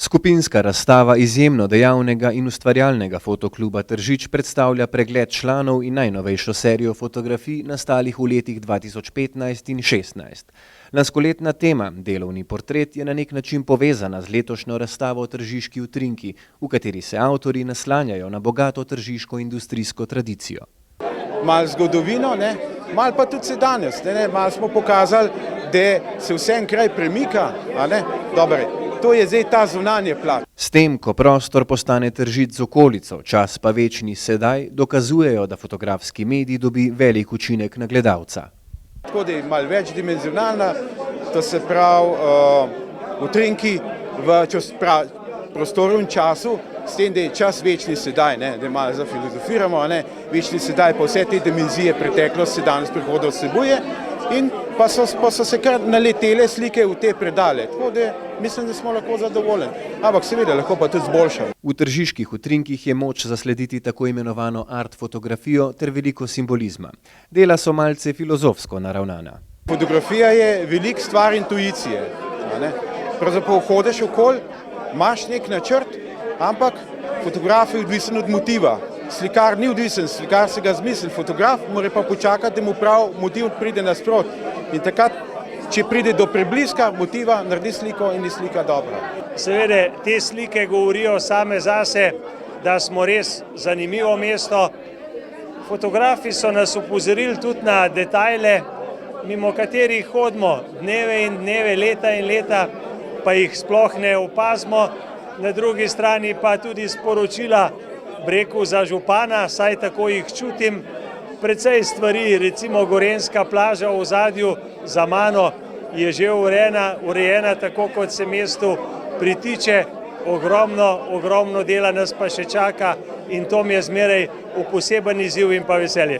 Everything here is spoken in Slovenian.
Skupinska razstava izjemno dejavnega in ustvarjalnega fotokluba Tržič predstavlja pregled članov in najnovejšo serijo fotografij nastalih v letih 2015 in 2016. Lanskoletna tema, delovni portret, je na nek način povezana z letošnjo razstavo Tržiški utrinki, v kateri se avtorji naslanjajo na bogato tržiško industrijsko tradicijo. Malo zgodovino, malo pa tudi sedanjost, malo smo pokazali, da se vse en kraj premika, Dobro. To je zdaj ta zunanje plat. S tem, ko prostor postane Tržič z okolico, čas pa večni sedaj, dokazujejo, da fotografski medij dobi velik učinek na gledalca. Tako da je malo večdimenzionalna, to se pravi utrinki v prostoru in času, s tem, da je čas večni sedaj, da malo zafilozofiramo, večni sedaj pa vse te dimenzije preteklost, sedanjost, prihodnost vsebuje in pa so se kar naletele slike v te predale, tako da mislim, da smo lahko zadovoljni, ampak seveda lahko pa tudi zboljšamo. V tržiških utrinkih je moč zaslediti tako imenovano art fotografijo ter veliko simbolizma. Dela so malce filozofsko naravnana. Fotografija je velik stvar intuicije. Pravzaprav hodiš okoli, imaš nek načrt, ampak fotograf je odvisen od motiva. Slikar ni odvisen, slikar se ga zmisli, fotograf mora pa počakati, da mu prav motiv pride nasprot. In takrat, če pride do prebliska motiva, naredi sliko in je slika dobra. Seveda, te slike govorijo same zase, da smo res zanimivo mesto. Fotografi so nas opozorili tudi na detajle, mimo katerih hodimo dneve in dneve, leta in leta, pa jih sploh ne opazimo. Na drugi strani pa tudi sporočila za župana, saj tako jih čutim. Precej stvari, recimo Gorenjska plaža v ozadju za mano je že urejena tako, kot se mestu pritiče. Ogromno dela nas pa še čaka in to mi je zmeraj v poseben izziv in pa veselje.